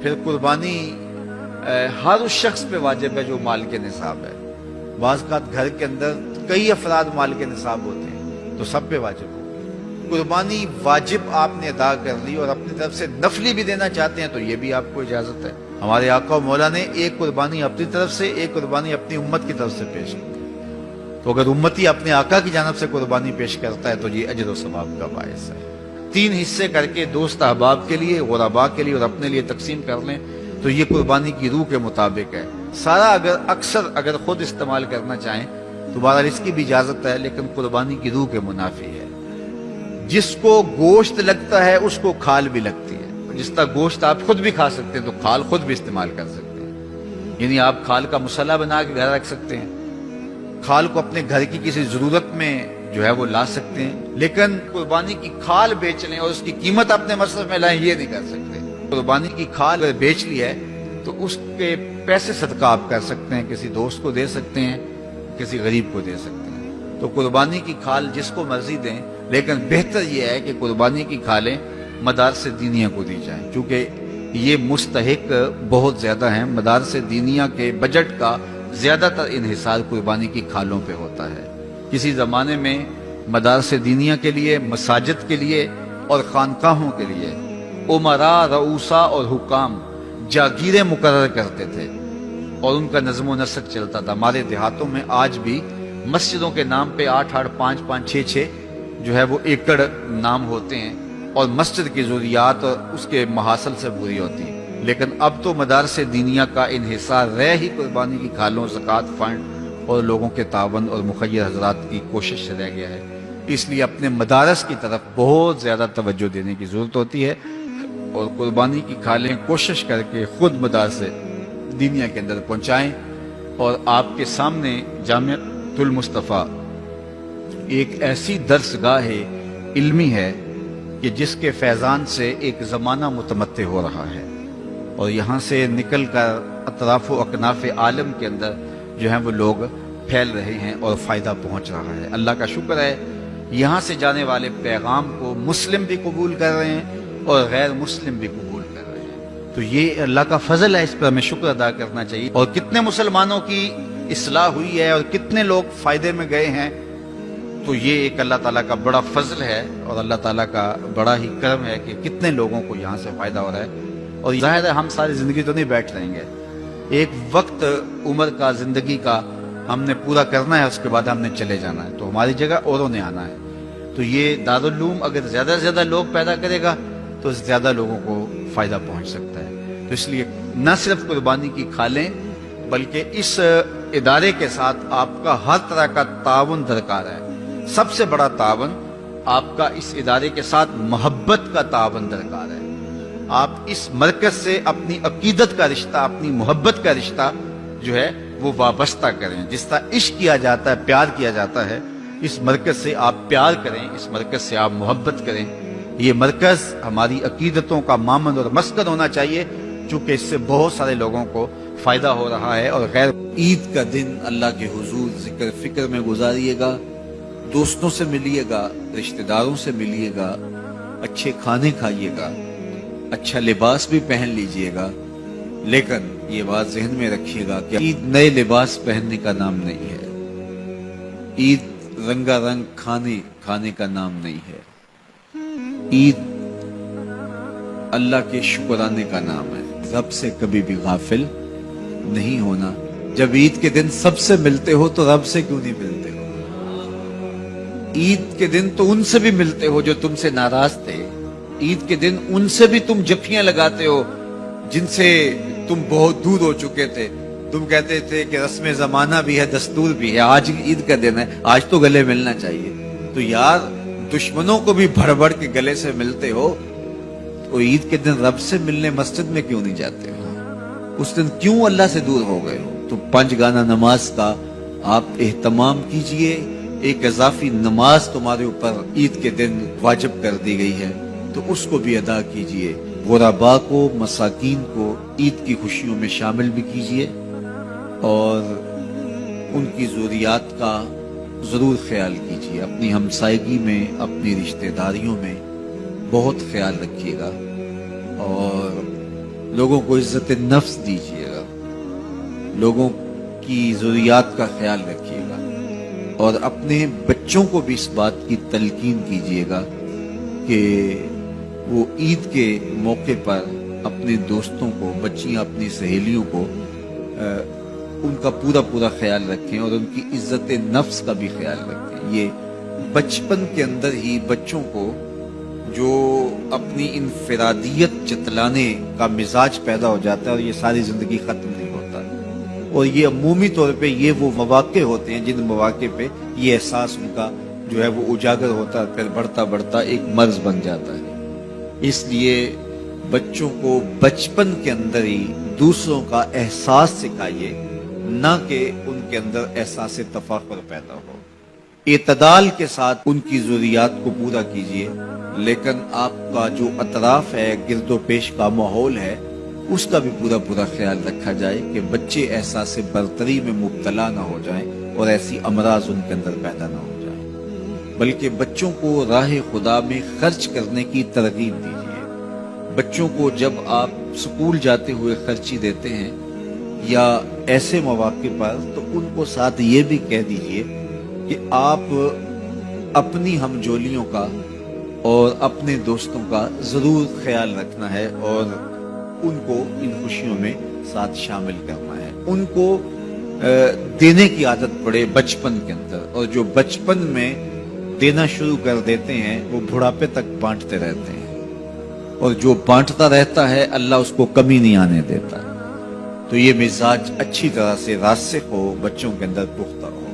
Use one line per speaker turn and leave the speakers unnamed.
फिर कुर्बानी हर उस शख्स पे वाजिब है जो माल के निसाब है। बाज़ घर के अंदर कई अफराद माल के निसाब होते हैं तो सब पे वाजिब होगी। कुर्बानी वाजिब आपने अदा कर ली और अपनी तरफ से नफली भी देना चाहते हैं तो ये भी आपको इजाजत है। हमारे आका मौला ने एक कुर्बानी अपनी तरफ से, एक कुर्बानी अपनी उम्मत की तरफ से पेश की। तो अगर उम्मती अपने आका की जानब से कुर्बानी पेश करता है तो ये अजर व सवाब का बायस है। 3 हिस्से करके दोस्त अहबाब के लिए, गुरबा के लिए और अपने लिए तकसीम कर लें तो ये कुर्बानी की रूह के मुताबिक है। सारा अगर खुद इस्तेमाल करना चाहें तो बहरहाल इसकी भी इजाजत है, लेकिन कुर्बानी की रूह के मुनाफी है। जिसको गोश्त लगता है उसको खाल भी लगती है। जिस तरह गोश्त आप खुद भी खा सकते हैं तो खाल खुद भी इस्तेमाल कर सकते हैं। यानी आप खाल का मसाला बना के घर रख सकते हैं, खाल को अपने घर की किसी जरूरत में जो है वो ला सकते हैं, लेकिन कुर्बानी की खाल बेच लें और उसकी कीमत अपने मसरफ में लाएं ये नहीं कर सकते। कुर्बानी की खाल अगर बेच ली है तो उसके पैसे सदका आप कर सकते हैं, किसी दोस्त को दे सकते हैं, किसी गरीब को दे सकते हैं। तो कुर्बानी की खाल जिसको मर्जी दें, लेकिन बेहतर यह है कि कुर्बानी की खालें मदारस दीनिया को दी जाएं, क्योंकि ये मुस्तहिक बहुत ज्यादा हैं। मदारस दीनिया के बजट का ज्यादातर इन्हिसार कुर्बानी की खालों पे होता है। किसी जमाने में मदारस दीनिया के लिए, मसाजिद के लिए और खानकाहों के लिए उमरा, रऊसा और हुकाम जागीरें मुकर्रर करते थे और उनका नज़्म नस्क चलता था। हमारे देहातों में आज भी मस्जिदों के नाम पे 8-8, 5-5, 6-6 जो है वो एकड़ नाम होते हैं और मस्जिद की ज़रूरियात उसके महासल से पूरी होती है। लेकिन अब तो मदारस दीनिया का इन्हिसार रह ही कुर्बानी की खालों, ज़कात फंड और लोगों के तावन और मुखय्यर हजरात की कोशिश से रह गया है। इसलिए अपने मदारस की तरफ बहुत ज़्यादा तवज्जो देने की ज़रूरत होती है और कुर्बानी की खालें कोशिश करके खुद मदारस दीनिया के अंदर पहुँचाएँ। और आपके सामने जामिअतुल मुस्तफ़ा एक ऐसी दर्सगाह इल्मी है कि जिसके फैज़ान से एक ज़माना मुतमत्ते हो रहा है और यहाँ से निकल कर अतराफ़ व अकनाफ़ आलम के अंदर जो है वो लोग फैल रहे हैं और फ़ायदा पहुँच रहा है। अल्लाह का शुक्र है, यहाँ से जाने वाले पैगाम को मुस्लिम भी कबूल कर रहे हैं और गैर मुस्लिम भी कबूल कर रहे हैं। तो ये अल्लाह का फजल है, इस पर हमें शुक्र अदा करना चाहिए। और कितने मुसलमानों की इस्लाह हुई है और कितने लोग फ़ायदे में गए हैं, तो ये एक अल्लाह ताला का बड़ा फजल है और अल्लाह ताला का बड़ा ही करम है कि कितने लोगों को यहाँ से फ़ायदा हो रहा है। और जाहिर है हम सारी ज़िंदगी तो नहीं बैठ रहेंगे, एक वक्त उम्र का, ज़िंदगी का हमने पूरा करना है, उसके बाद हमने चले जाना है, तो हमारी जगह औरों ने आना है। तो ये दारुल उलूम अगर ज़्यादा से ज़्यादा लोग पैदा करेगा तो ज़्यादा लोगों को फ़ायदा पहुँच सकता है। तो इसलिए न सिर्फ कुर्बानी की खालें बल्कि इस इदारे के साथ आपका हर तरह का ताउन दरकार है। सबसे बड़ा तावन आपका इस इदारे के साथ मोहब्बत का तावन दरकार है। आप इस मरकज से अपनी अकीदत का रिश्ता, अपनी मोहब्बत का रिश्ता जो है वो वाबस्ता करें। जिस तरह इश्क किया जाता है, प्यार किया जाता है, इस मरकज से आप प्यार करें, इस मरकज से आप मोहब्बत करें। ये मरकज हमारी अकीदतों का मामन और मस्कन होना चाहिए, चूंकि इससे बहुत सारे लोगों को फायदा हो रहा है। और गैर ईद का दिन अल्लाह के हुजूर जिक्र फिक्र में गुजारिएगा, दोस्तों से मिलिएगा, रिश्तेदारों से मिलिएगा, अच्छे खाने खाइएगा, अच्छा लिबास भी पहन लीजिएगा। लेकिन ये बात जहन में रखिएगा कि ईद नए लिबास पहनने का नाम नहीं है, ईद रंगारंग खाने खाने का नाम नहीं है, ईद अल्लाह के शुक्राने का नाम है। रब से कभी भी गाफिल नहीं होना। जब ईद के दिन सबसे मिलते हो तो रब से क्यों नहीं मिलते हो? ईद के दिन तो उनसे भी मिलते हो जो तुमसे नाराज थे। ईद के दिन उनसे भी तुम जफ्फियां लगाते हो जिनसे तुम बहुत दूर हो चुके थे। तुम कहते थे कि रस्म जमाना भी है, दस्तूर भी है, आज ईद का दिन है, आज तो गले मिलना चाहिए। तो यार दुश्मनों को भी भर भर के गले से मिलते हो, तो ईद के दिन रब से मिलने मस्जिद में क्यों नहीं जाते हो? उस दिन क्यों अल्लाह से दूर हो गए हो? तो 5 गाना नमाज का आप एहतमाम कीजिए। एक इजाफी नमाज तुम्हारे ऊपर ईद के दिन वाजिब कर दी गई है, तो उसको भी अदा कीजिए। गुरबा को, मसाकीन को ईद की खुशियों में शामिल भी कीजिए और उनकी ज़रूरियात का ज़रूर ख्याल कीजिए। अपनी हमसायगी में, अपनी रिश्तेदारियों में बहुत ख्याल रखिएगा और लोगों को इज्जत नफ्स दीजिएगा, लोगों की ज़रूरियात का ख्याल रखिएगा और अपने बच्चों को भी इस बात की तलकीन कीजिएगा कि वो ईद के मौके पर अपने दोस्तों को, बच्चियां अपनी सहेलियों को उनका पूरा पूरा ख्याल रखें और उनकी इज्जत नफ्स का भी ख्याल रखें। ये बचपन के अंदर ही बच्चों को जो अपनी इनफरादियत जतलाने का मिजाज पैदा हो जाता है और ये सारी जिंदगी खत्म नहीं होता। और ये अमूमी तौर पे ये वो मौके होते हैं जिन मौके पे ये एहसास उनका जो है वो उजागर होता है, फिर बढ़ता बढ़ता एक मर्ज बन जाता है। इसलिए बच्चों को बचपन के अंदर ही दूसरों का एहसास सिखाइए, ना कि उनके अंदर एहसास तफाखुर पैदा हो। इतदाल के साथ उनकी ज़रूरियात को पूरा कीजिए, लेकिन आपका जो अतराफ है, गिरदो पेश का माहौल है, उसका भी पूरा पूरा ख्याल रखा जाए कि बच्चे एहसास बरतरी में मुब्तला ना हो जाएं और ऐसी अमराज उनके अंदर पैदा ना हो जाए। बल्कि बच्चों को राह खुदा में खर्च करने की तरगीब दीजिए। बच्चों को जब आप स्कूल जाते हुए खर्ची देते हैं या ऐसे मौके पर, तो उनको साथ ये भी कह दीजिए कि आप अपनी हमजोलियों का और अपने दोस्तों का जरूर ख्याल रखना है और उनको इन खुशियों में साथ शामिल करना है। उनको देने की आदत पड़े बचपन के अंदर, और जो बचपन में देना शुरू कर देते हैं वो बुढ़ापे तक बांटते रहते हैं, और जो बांटता रहता है अल्लाह उसको कमी नहीं आने देता। तो ये मिजाज अच्छी तरह से रासिख हो, बच्चों के अंदर पुख्ता हो।